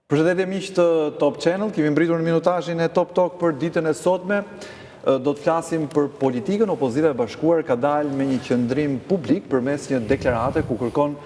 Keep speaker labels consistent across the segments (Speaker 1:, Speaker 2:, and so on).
Speaker 1: Përshëndetje miq të Top Channel, kemi mbritur në minutazhin e Top Talk për ditën e sotme. Do të flasim për politikën. Opozita e Bashkuar ka dalë me një qëndrim publik përmes një deklarate ku kërkon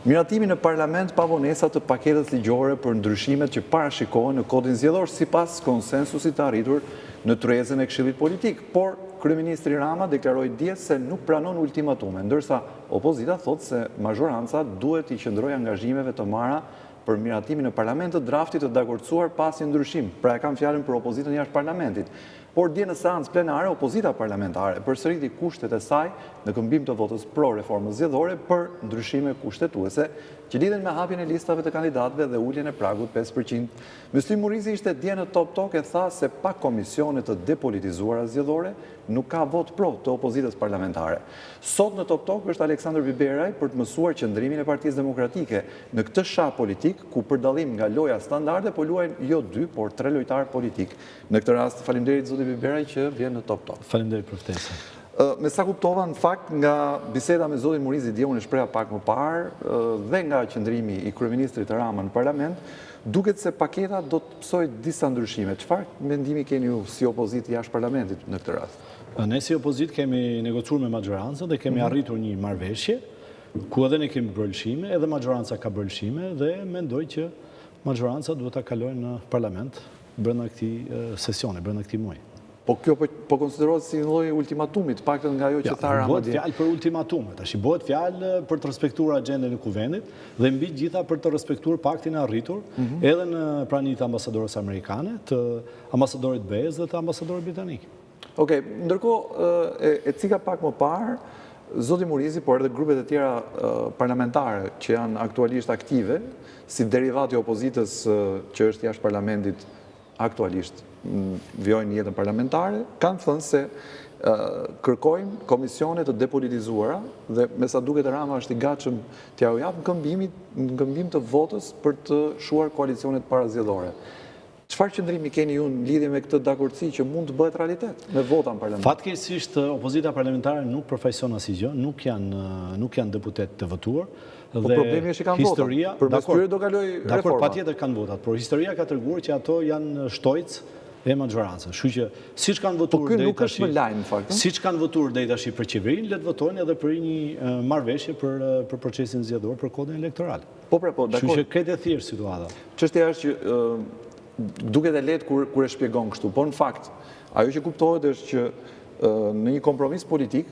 Speaker 1: miratimin në parlament pa vonesa të paketës ligjore për ndryshimet që parashikohen në kodin zgjedhor sipas konsensusit të arritur në tryezën e Këshillit Politik. Por kryeministri Rama deklaroi dje se nuk pranon ultimatume, ndërsa opozita thotë se mazhoranca duhet i qëndrojë angazhimeve të marra për miratimin në parlament të draftit të dakordsuar pas një ndryshim. Pra e kam fjalën për opozitën jashtë parlamentit. Por dje në seancë plenare, opozita parlamentare përsëriti kushtet e saj në këmbim të votës pro reformës zgjedhore për ndryshime kushtetuese që lidhen me hapjen e listave të kandidatëve dhe uljen e pragut 5%. Myslim Murizi ishte dje në Top Talk e tha se pa komisione të depolitizuara zgjedhore nuk ka vot pro të opozitës parlamentare. Sot në Top Talk është Aleksandër Biberaj për të mësuar qëndrimin e Partisë Demokratike në këtë shah politik ku për dallim nga loja standarde po luajnë jo 2, por 3 lojtarë politik. Në këtë rast, faleminderit zoti Biberaj që vjen në Top Talk.
Speaker 2: Faleminderit për ftesën.
Speaker 1: Me sa kuptova, në fakt, nga biseda me zotin Murizi dje, unë e shpreha pak më parë, dhe nga qëndrimi i kryeministrit Rama në parlament, duket se paketa do të psojë disa ndryshime. Çfarë mendimi keni ju si opozitë jashtë parlamentit në këtë rast?
Speaker 2: Ne si opozit kemi negociuar me majorancën dhe kemi arritur një marrëveshje, ku edhe ne kemi brëlshime, edhe majoranca ka brëlshime, dhe mendoj që majoranca duhet ta kalojë në parlament brenda këtij sesioni, brenda këtij muaji.
Speaker 1: Po kjo po konsiderohet si një lloj ultimatumi, të paktën nga ajo që tha Rama
Speaker 2: dje. Bëhet fjalë për ultimatume, tash bëhet fjalë për të respektuar agjendën e kuvendit dhe mbi gjitha për të respektuar paktin e arritur edhe në praninë të ambasadorës amerikane, të ambasadorit BE-s dhe të ambasadorit britanik.
Speaker 1: Okej, ndërkohë e cika pak më parë, zoti Murizi, por edhe grupet e tjera parlamentare që janë aktualisht aktive, si derivat i opozitës që është jashtë parlamentit aktualisht vjojnë jetën parlamentare, kanë thënë se kërkojnë komisione të depolitizuara dhe me sa duket Rama është i gatshëm t'ja u japë në këmbim të votës për të shuar koalicionet parazgjedhore. Çfarë qëndrimi keni ju në lidhje me këtë dakordsi që mund të bëhet realitet me vota në parlament?
Speaker 2: Fatkeqësisht opozita parlamentare nuk përfaqëson asgjë, nuk janë deputet të votuar.
Speaker 1: Po problemi është që kanë votat. Përmes tyre do kaloj reforma.
Speaker 2: Dakor, patjetër kanë votat, por historia ka treguar që ato janë shtojc e majorancës. Kështu që siç kanë votuar
Speaker 1: deri tash. Po ky nuk është më lajm në fakt.
Speaker 2: Siç kanë votuar deri tash për qeverinë, le të votojnë edhe për një marrëveshje për procesin zgjedhor, për kodin elektoral.
Speaker 1: Po, dakor.
Speaker 2: Kështu që këtë e thjesht situata.
Speaker 1: Çështja është që duket e lehtë kur e shpjegon kështu, por në fakt ajo që kuptohet është që në një kompromis politik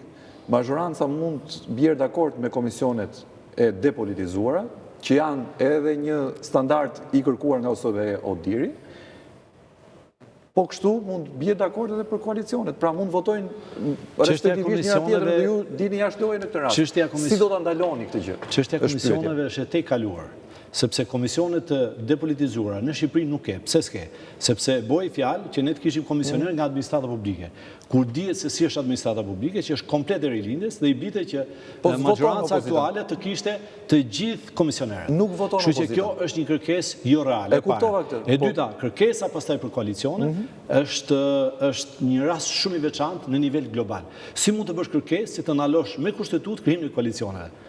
Speaker 1: majoranca mund të bjerë dakord me komisionet e depolitizuara, që janë edhe një standard i kërkuar nga OSBE-ODIHR-i, po kështu mund bjerë dakord edhe për koalicionet, pra mund votojnë respektivisht njëra tjetër dhe ju dini jashtë lojë në këtë rast. Si do ta ndaloni këtë gjë?
Speaker 2: Çështja e komisioneve është e tejkaluar. Sepse komisionet depolitizuara në Shqipëri nuk ke. Pse s'ke? Sepse bëj fjalë që ne të kishim komisioner nga administrata publike. Kur dihet se si është administrata publike, që është komplet e rilindjes dhe i bite që majoranca aktuale të kishte të gjithë komisionerët.
Speaker 1: Nuk voton opozita.
Speaker 2: Kështu që kjo është një kërkesë jo reale.
Speaker 1: E kuptova këtë.
Speaker 2: E dyta, kërkesa pastaj për koalicione është një rast shumë i veçantë në nivel global. Si mund të bësh kërkesë që të ndalosh me kushtetutë krijimin e koalicioneve?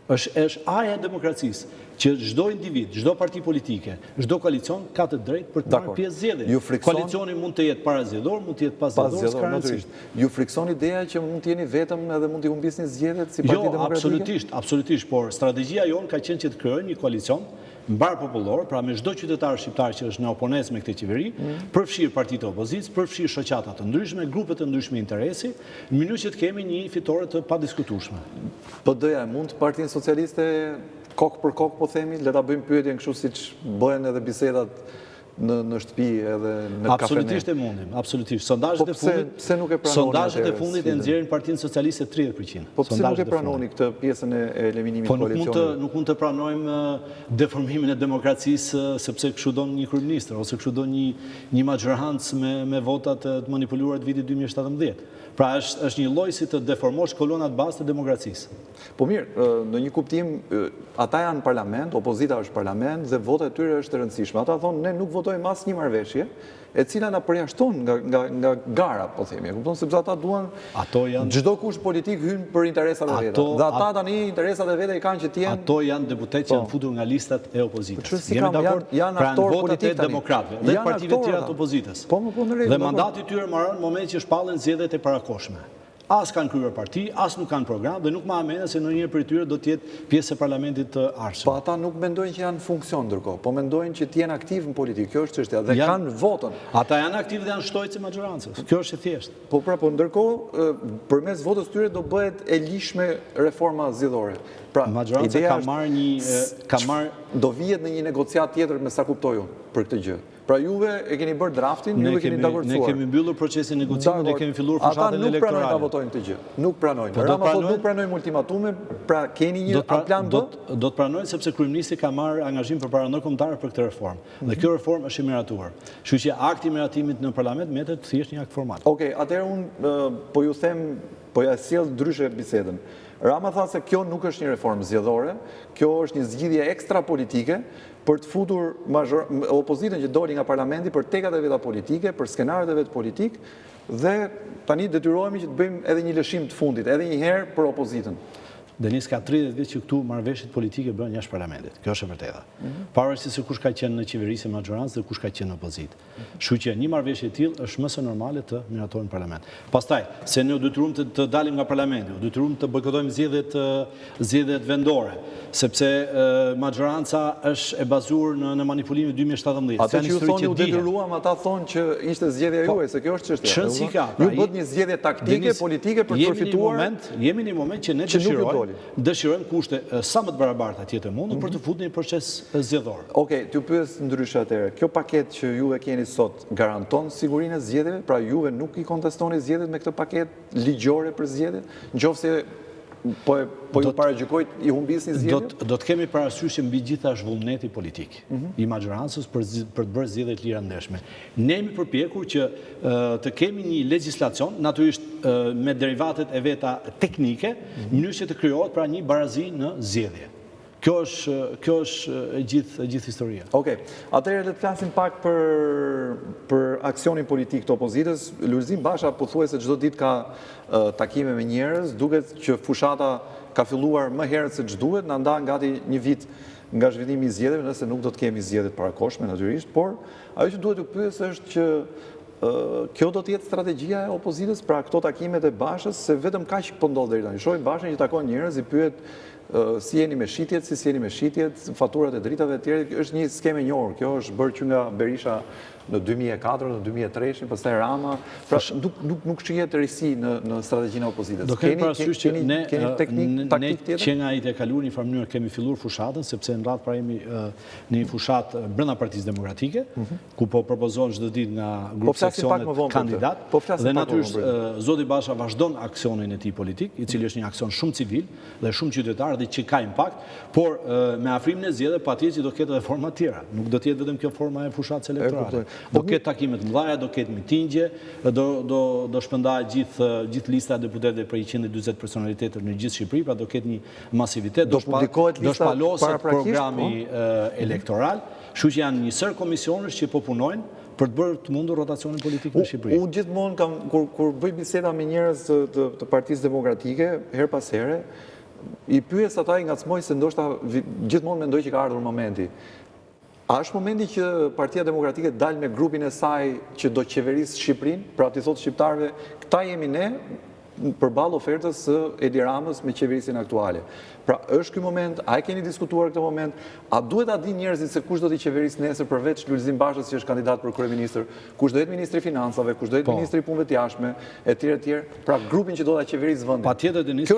Speaker 2: Është aja e demokracisë që çdo individ, çdo parti politike, çdo koalicion ka të drejtë për të marrë pjesë zgjedhjeve. Koalicioni mund të jetë parazgjedhor, mund të jetë paszgjedhor,
Speaker 1: natyrisht. Ju frikson ideja që mund të jeni vetëm edhe mund t'i humbisni zgjedhjet si Parti Demokratike?
Speaker 2: Jo, absolutisht, por strategjia jonë ka qenë që të krijojë një koalicion mbar popullor, pra me çdo qytetar shqiptar që është në oponencë me këtë qeveri, përfshirë partitë e opozicës, përfshirë shoqata të ndryshme, grupe të ndryshme interesi, në mënyrë që të kemi një fitore të padiskutueshme.
Speaker 1: PD-ja mund Partinë Socialiste kokë për kokë, po themi, le ta bëjmë pyetjen kështu siç bëhen edhe bisedat në shtëpi edhe në kafene.
Speaker 2: Absolutisht e mundim, absolutisht. Sondazhet e fundit e nxjerrin Partinë Socialiste 30%.
Speaker 1: Po pse nuk e pranoni këtë pjesën e eliminimit të koalicionit?
Speaker 2: Po nuk mund të pranojmë deformimin e demokracisë sepse kështu don një kryeministër ose kështu don një majorancë me votat të manipuluara të vitit 2017. Pra është një lloj si të deformosh kolonat bazë të demokracisë.
Speaker 1: Po mirë, në një kuptim ata janë parlament, opozita është parlament dhe vota e tyre është e rëndësishme. Ata thonë ne nuk votojmë votojnë mas një marrëveshje, e cila na përjashton nga gara, po themi, e kupton, sepse ata duan çdo kush politik hyn për interesat e veta. Dhe ata tani interesat e veta i kanë që të jenë.
Speaker 2: Ato janë deputet që janë futur nga listat e opozitës.
Speaker 1: Jemi dakord, janë aktor politik
Speaker 2: e demokratëve dhe partive tjera të opozitës. Dhe mandati i tyre marrën në moment që shpallen zgjedhjet e parakohshme. As kanë kryer parti, as nuk kanë program dhe nuk ma amene se ndonjëherë prej tyre do të jetë pjesë e parlamentit të ardhshëm.
Speaker 1: Po ata nuk mendojnë që janë funksion ndërkohë, po mendojnë që të jenë aktiv në politikë. Kjo është çështja dhe kanë votën.
Speaker 2: Ata janë aktiv dhe janë shtojtës e maxhorancës. Kjo është e thjeshtë.
Speaker 1: Po pra, po ndërkohë përmes votës tyre do bëhet e lishme reforma zgjedhore. Pra,
Speaker 2: maxhoranca ka marrë
Speaker 1: do vihet në një negociat tjetër me sa kuptoj unë për këtë gjë. Pra juve e keni bërë draftin, juve keni dakordsuar.
Speaker 2: Ne kemi mbyllur procesin negociimi dhe kemi filluar fushatën elektorale.
Speaker 1: Ata nuk pranojnë ta votojnë këtë gjë. Nuk pranojnë. Rama thotë nuk pranojnë ultimatume, pra keni një plan B?
Speaker 2: Do të pranojnë sepse kryeministri ka marrë angazhim përpara ndërkombëtar për këtë reformë. Dhe kjo reformë është e miratuar. Kështu që akti i miratimit në parlament mbetet thjesht një akt formal.
Speaker 1: Okej, atëherë unë po ju them, po ja sjell ndryshe bisedën. Rama tha se kjo nuk është një reformë zgjedhore, kjo është një zgjidhje ekstra politike për të futur opozitën që doli nga parlamenti për tekat e veta politike, për skenarët e vetë politik, dhe tani detyrohemi që të bëjmë edhe një lëshim të fundit, edhe një herë për opozitën.
Speaker 2: Denis, ka 30 vjet që këtu marrëveshjet politike bëhen jashtë parlamentit. Kjo është e vërteta. Pavarësisht se kush ka qenë në qeverisë e maxhorancës dhe kush ka qenë në opozitë. Kështu që një marrëveshje e tillë është më së normale të miratohet në parlament. Pastaj, se ne u detyruam të dalim nga parlamenti, u detyruam të bojkotojmë zgjedhjet vendore, sepse maxhoranca është e bazuar në manipulimin e 2017.
Speaker 1: Ata që ju thonë u detyruam, ata thonë që ishte zgjedhja juaj, se kjo është çështja. Ju bët një zgjedhje taktike, politike për të përfituar.
Speaker 2: Jemi në një moment që ne dëshirojmë kushte sa më të barabarta tjetë e mundur për të futur një proces zgjedhor.
Speaker 1: Okej, t'ju pyes ndryshe atëherë. Kjo paketë që juve keni sot garanton sigurinë e zgjedhjeve? Pra juve nuk i kontestoni zgjedhjet me këtë paketë ligjore për zgjedhjet? Nëse po ju paragjykojt i humbisni zgjedhjet?
Speaker 2: Do të kemi parasysh që mbi gjitha është vullneti politik i maxhorancës për të bërë zgjedhje të lira ndeshme. Ne jemi përpjekur që të kemi një legjislacion, natyrisht me derivatet e veta teknike, në mënyrë që të krijohet pra një barazi në zgjedhje. Kjo është e gjithë historia.
Speaker 1: Okej, atëherë le të flasim pak për aksionin politik të opozitës. Lulzim Basha pothuajse çdo ditë ka takime me njerëz, duket që fushata ka filluar më herët se ç'duhet, na ndan gati një vit nga zhvillimi i zgjedhjeve, nëse nuk do të kemi zgjedhjet parakohshme natyrisht, por ajo që duhet t'ju pyes është që kjo do të jetë strategjia e opozitës, pra këto takimet e Bashës, se vetëm kaq po ndodh deri tani. Shohim Bashën që takon njerëz, i pyet si jeni me shitjet, si jeni me shitjet, faturat e dritave e tjera. Është një skemë e njohur. Kjo është bërë që nga Berisha në 2004, në 2003, pastaj Rama. Pra nuk shihet risi në strategjinë e opozitës.
Speaker 2: Do kemi parasysh që ne
Speaker 1: taktik tjetër?
Speaker 2: Që nga i të kaluar një farë mënyrë kemi filluar fushatën, sepse në radhë pra jemi në një fushatë brenda Partisë Demokratike, ku po propozohen çdo ditë nga grup seksionet kandidat. Dhe natyrisht zoti Basha vazhdon aksionin e tij politik, i cili është një aksion shumë civil dhe shumë qytetar dhe që ka impakt, por me afrimin e zgjedhjeve patjetër që do ketë edhe forma të tjera. Nuk do të jetë vetëm kjo forma e fushatës elektorale. Do ketë takimet mëdha, do ketë mitingje, do shpëndaj gjithë lista e deputetëve për 140 personalitetet në gjithë Shqipëri, pra do ketë një masivitet, do shpaloset programi elektoral, kështu që janë një sër komisionësh që po punojnë për të bërë të mundur rotacionin politik në Shqipëri.
Speaker 1: Unë gjithmonë kur bëj biseda me njerëz të Partisë Demokratike, her pas here, i pyes ata, i ngacmoj se ndoshta gjithmonë mendoj që ka ardhur momenti. A është momenti që Partia Demokratike dalë me grupin e saj që do qeverisë Shqipërinë, pra t'i thotë shqiptarëve, këta jemi ne përballë ofertës së Edi Ramës me qeverisin aktuale. Pra është ky moment, a e keni diskutuar këtë moment, a duhet a di njerëzit se kush do t'i qeverisë nesër përveç Lulzim Bashës që është kandidat për kryeministër, kush do jetë ministri i financave, kush do jetë ministri i punëve të jashtme, etj. Pra grupin që do ta qeverisë vendin.
Speaker 2: Patjetër Denis,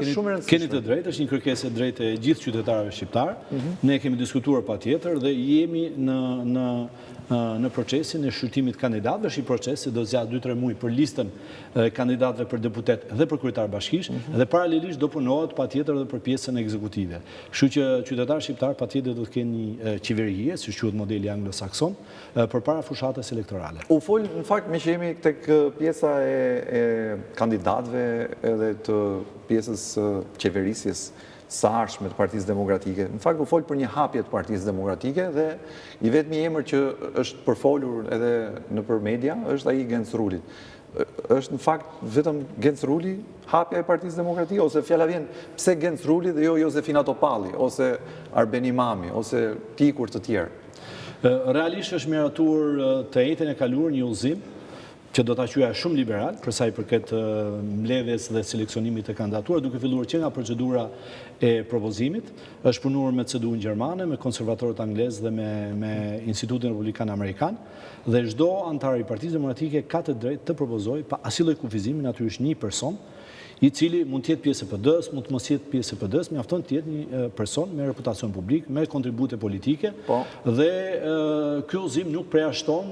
Speaker 2: keni të drejtë, është një kërkesë e drejtë e gjithë qytetarëve shqiptar. Ne kemi diskutuar patjetër dhe jemi në procesin e shqyrtimit kandidatëve, është një proces që do zgjat 2-3 muaj për listën e kandidatëve për deputet dhe për kryetar bashkish, dhe paralelisht do punohet patjetër edhe për pjesën ekzekutive. Kështu që qytetarët shqiptar patjetër do të kenë një qeverie, siç quhet modeli anglosakson, përpara fushatës elektorale.
Speaker 1: U fol në fakt me që jemi tek pjesa e kandidatëve edhe të pjesës qeverisjes së ardhshme të Partisë Demokratike. Në fakt u fol për një hapje të Partisë Demokratike dhe i vetmi emër që është përfolur edhe nëpër media është ai Genc Rulit. Është në fakt vetëm Genc Ruli hapja e Partisë Demokratike, ose fjala vjen pse Genc Ruli dhe jo Josefina Topalli, ose Arben Imami, ose tikur të tjerë?
Speaker 2: Realisht është miratuar të njëjtën e kaluar një udhëzim që do ta quaja shumë liberal, për sa i përket mbledhjes dhe seleksionimit të kandidatuar, duke filluar që nga procedura e propozimit, është punuar me CDU-n gjermane, me konservatorët anglezë dhe me Institutin Republikan Amerikan, dhe çdo antar i Partisë Demokratike ka të drejtë të propozojë pa asnjë lloj kufizimi, natyrisht një person, i cili mund të jetë pjesë e PD-s, mund të mos jetë pjesë e PD-s, mjafton të jetë një person me reputacion publik, me kontribute politike, dhe ky udhëzim nuk përjashton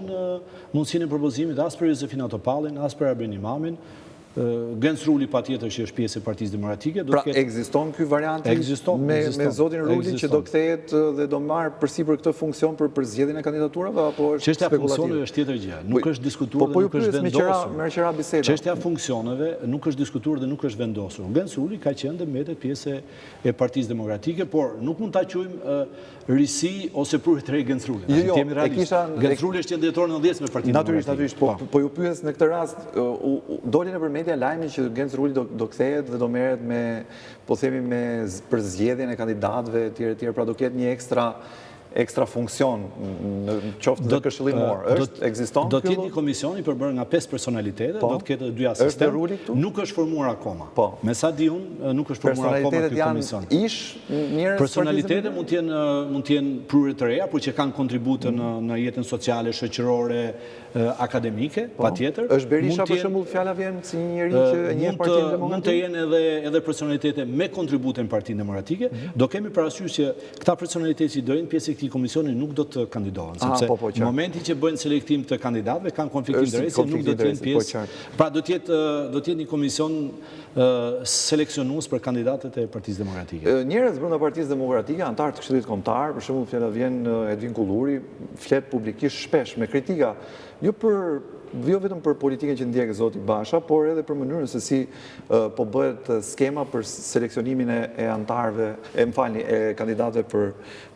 Speaker 2: mundësinë e propozimit as për Josefina Topallin, as për Arben Imamin. Genc Ruli patjetër që është pjesë e Partisë Demokratike.
Speaker 1: Pra ekziston ky variant me zotin Ruli që do kthehet dhe do marrë përsipër këtë funksion për zgjedhjen e kandidaturave, apo është
Speaker 2: çështja e funksioneve është tjetër gjë. Nuk është diskutuar dhe nuk është vendosur. Çështja e funksioneve nuk është diskutuar dhe nuk është vendosur. Genc Ruli ka qenë dhe mbetet pjesë e Partisë Demokratike, por nuk mund ta quajmë risi ose prurë të re Genc Ruli. Genc Ruli është qendror në 90 me Partinë Demokratike.
Speaker 1: Natyrisht, po ju pyes në këtë rast, doli nëpër media lajmi që Genc Ruli do kthehet dhe do merret me, po themi, për zgjedhjen e kandidatëve etj, pra do ketë një ekstra funksion në qoftë dhe këshillimor. Ekziston?
Speaker 2: Do të jetë një komision i përbërë nga 5 personalitete, do të ketë 2 asistentë. Nuk është formuar akoma. Me sa di unë, nuk është formuar akoma ky komision. Personalitete mund të jenë prurë të reja, por që kanë kontribute në jetën sociale, shoqërore, akademike, patjetër.
Speaker 1: Është Berisha për shembull, fjala vjen si një njerëz që e njeh Partinë Demokratike.
Speaker 2: Mund të jenë edhe personalitete me kontribute në Partinë Demokratike. Do kemi parasysh që këta personalitete që do jenë pjesë e këtij komisioni nuk do të kandidohen, sepse në momentin që bëjnë selektim të kandidatëve kanë konflikt interesi, nuk do të jenë pjesë. Pra do të jetë një komision seleksionues për kandidatët e Partisë Demokratike.
Speaker 1: Njerëz brenda Partisë Demokratike, antar të Këshillit Kombëtar, për shembull fjala vjen Edvin Kulluri, flet publikisht shpesh me kritika, jo vetëm për politikën që ndjek zoti Basha, por edhe për mënyrën se si po bëhet skema për seleksionimin e antarëve, e kandidatëve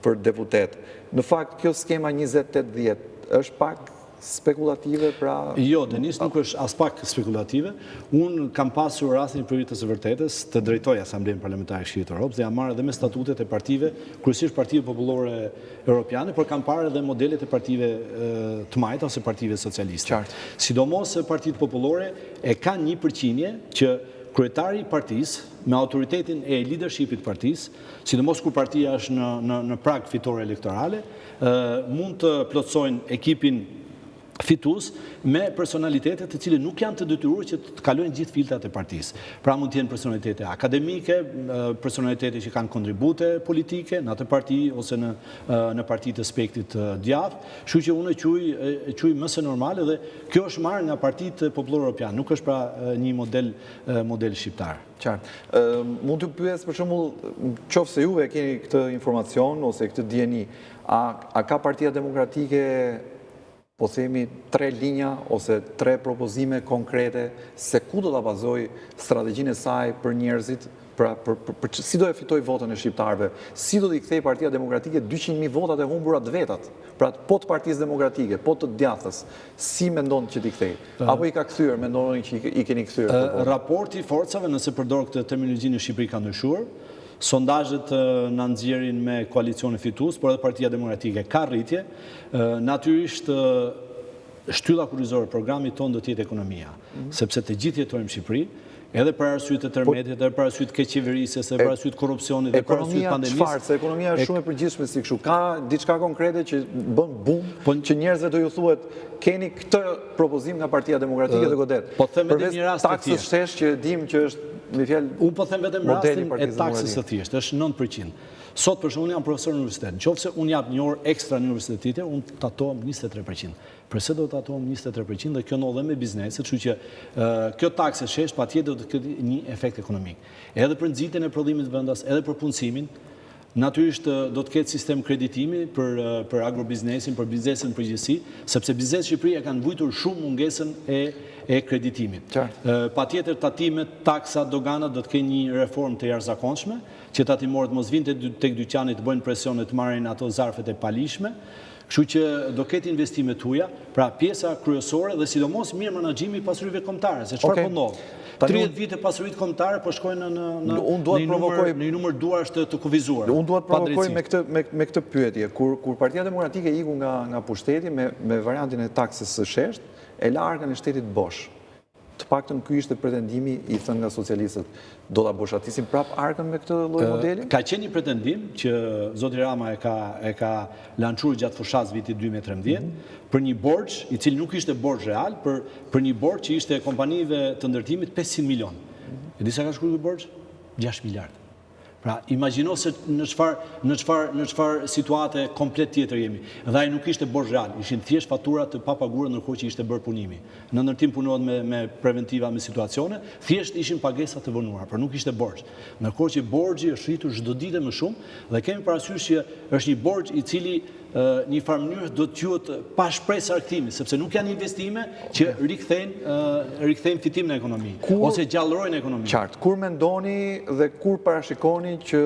Speaker 1: për deputet. Në fakt, kjo skema 20-80 është pak spekulative, pra...
Speaker 2: Jo, Denis, nuk është as pak spekulative. Unë kam pasur rastin për të së vërtetës të drejtoj Asamblenë Parlamentare e Këshillit të Evropës dhe jam marrë edhe me statutet e partive, kryesisht partive popullore europiane, por kam parë edhe modelet e partive të majta ose partive socialiste. Sidomos partitë popullore e kanë një përqindje që kryetari i partisë, me autoritetin e leadershipit partisë, sidomos kur partia është në prag fitore elektorale, mund të plotësojnë ekipin fitus me personalitetet të cilë nuk janë të detyruar që të kalojnë gjithë filtrat e partisë. Pra mund të jenë personalitete akademike, personalitete që kanë kontribute politike në atë parti ose në parti të spektit djathtë. Kështu që unë e quaj më së normale dhe kjo është marrë nga Partitë Popullore Europiane, nuk është pra një model shqiptar.
Speaker 1: Qartë. Mund të pyes për shembull, qoftë se juve keni këtë informacion ose këtë dieni, a ka Partia Demokratike, po themi, 3 linja ose 3 propozime konkrete se ku do ta bazoj strategjinë e saj për njerëzit, pra si do e fitoj votën e shqiptarëve, si do t'i kthej Partia Demokratike 200.000 votat e humbura të vetat, pra po të Partisë Demokratike, po të djathtës, si mendon që t'i kthej? Apo i ka kthyer, mendoni që i keni kthyer?
Speaker 2: Raporti forcave, nëse përdor këtë terminologjinë në Shqipëri, ka ndryshuar. Sondazhet në nxjerrin me koalicione fitues, por edhe Partia Demokratike ka rritje. Natyrisht, shtylla kurrizore e programit tonë do të jetë ekonomia, sepse të gjithë jetojmë në Shqipëri, edhe për arsye të tërmetit, edhe për arsye të keqeverisjes, edhe për arsye të korrupsionit, edhe për arsye të pandemisë.
Speaker 1: Ekonomia çfarë? Se ekonomia është shumë e përgjithshme si kështu. Ka diçka konkrete që bën boom, që njerëzve do ju thuhet, keni këtë propozim nga Partia Demokratike dhe godet.
Speaker 2: Po them vetëm një rast të thjeshtë.
Speaker 1: Taksës shtesh që dim që është, me fjalë,
Speaker 2: unë po them vetëm rastin e taksës së thjeshtë, është 9%. Sot për shembull unë jam profesor në universitet. Nëse unë jap një orë ekstra në universitet tjetër, unë tatohem 23%. Përse do të tatohem 23% dhe kjo ndodh edhe me bizneset, kështu që kjo taksë shesh patjetër do të ketë një efekt ekonomik. Edhe për nxitjen e prodhimit vendas, edhe për punësimin, natyrisht do të ketë sistem kreditimi për agrobiznesin, për biznesin në përgjithësi, sepse bizneset në Shqipëri e kanë vujtur shumë mungesën e kreditimit. Patjetër tatimet, taksa, doganat do të kenë një reformë të jashtëzakonshme, që tatimorët mos vinte tek dyqani të bëjnë presion të marrin ato zarfet e palishme. Kështu që do ketë investime të huaja, pra pjesa kryesore dhe sidomos mirë menaxhimi i pasurive kombëtare, se çfarë po ndodh? 30 vite pasuritë kombëtare po shkojnë në një numër duarash të kufizuar.
Speaker 1: Unë duhet provokoj me këtë pyetje. Kur Partia Demokratike iku nga pushteti me variantin e taksës së shesht, e la arkën e shtetit bosh. Të paktën ky ishte pretendimi i thënë nga socialistët. Do ta boshatisim prap arkën me këtë lloj modeli?
Speaker 2: Ka qenë një pretendim që zoti Rama e ka lançuar gjatë fushatës vitit 2013 për një borxh i cili nuk ishte borxh real, për një borxh që ishte kompanive të ndërtimit 500 milion. E di sa ka shkruar ky borxh? 6 miliardë. Pra, imagjino se në çfarë situate komplet tjetër jemi. Dhe ai nuk ishte borxh real, ishin thjesht fatura të papaguara ndërkohë që ishte bërë punimi. Në ndërtim punohet me preventiva me situacione, thjesht ishin pagesa të vonuara, por nuk ishte borxh. Ndërkohë që borxhi është rritur çdo ditë më shumë dhe kemi parasysh që është një borxh i cili një farë mënyrë do të quhet pa shpresë argëtimi, sepse nuk janë investime që rikthejnë fitimin e ekonomisë ose gjallërojnë ekonominë.
Speaker 1: Qartë, kur mendoni dhe kur parashikoni që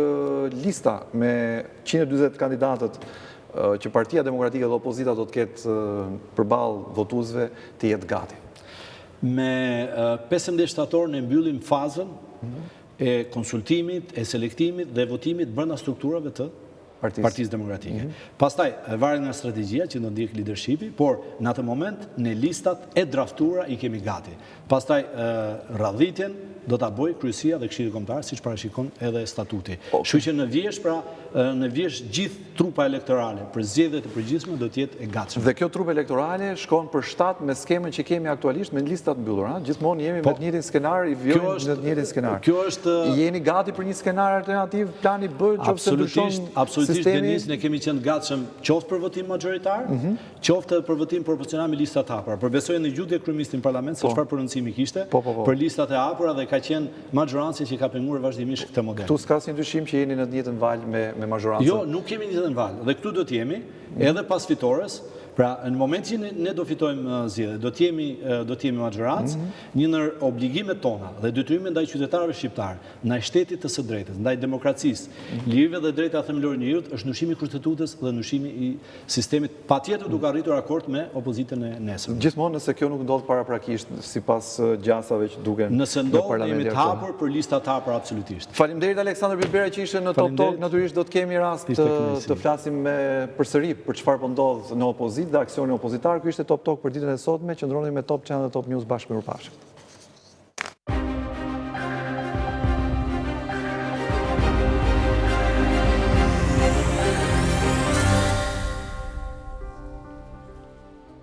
Speaker 1: lista me 140 kandidatët që Partia Demokratike dhe opozita do të ketë përballë votuesve të jetë gati?
Speaker 2: Me 15 shtator ne mbyllim fazën e konsultimit, e selektimit dhe votimit brenda strukturave të Partisë Demokratike. Pastaj, varet nga strategjia që do ndjek leadershipi, por në atë moment në listat e draftuara i kemi gati. Pastaj, radhitjen do ta bëj kryesia dhe Këshilli Kombëtar, siç parashikon edhe statuti. Kështu që në vjesh gjithë trupa elektorale për zgjedhjet e përgjithshme do të jetë e gatshme.
Speaker 1: Dhe kjo trup elektorale shkon për shtat me skemën që kemi aktualisht me listat mbyllura. Gjithmonë jemi me të njëjtin skenar, i vjojmë në të njëjtin skenar.
Speaker 2: Kjo është
Speaker 1: jeni gati për një skenar alternativ, plani B, nëse ndryshon
Speaker 2: absolutisht, Denis, ne kemi qenë gatshëm qoftë për votim magjoritar, qoftë për votim proporcional me listat e hapura. Por besoj në gjutje kryeministin parlament se çfarë përrëndësimi kishte për listat e hapura dhe ka qenë majoranci që ka penguar vazhdimisht këtë model.
Speaker 1: Tu s'ka asnjë dyshim që jeni në të njëjtën valë me majorancën?
Speaker 2: Jo, nuk kemi në të njëjtën valë. Dhe këtu do të jemi edhe pas fitores. Pra, në moment që ne do fitojmë zgjedhjet, do të jemi majorancë, një ndër obligimet tona dhe detyrimet ndaj qytetarëve shqiptar, ndaj shtetit të së drejtës, ndaj demokracisë, lirive dhe drejta themelore e njerëzit është ndryshimi i kushtetutës dhe ndryshimi i sistemit, patjetër duke arritur akord me opozitën e nesër.
Speaker 1: Gjithmonë nëse kjo nuk ndodh paraprakisht sipas gjasave që duken në
Speaker 2: nëse ndodh, jemi të hapur për lista të hapura absolutisht.
Speaker 1: Faleminderit Aleksandër Bilbera që ishe në Top Talk. Natyrisht do të kemi rast të flasim përsëri për çfarë po ndodh në opozit dhe aksioni opozitar. Ky ishte Top Talk për ditën e sotme. Qëndroni me Top Channel dhe Top News bashkë me Urpashë.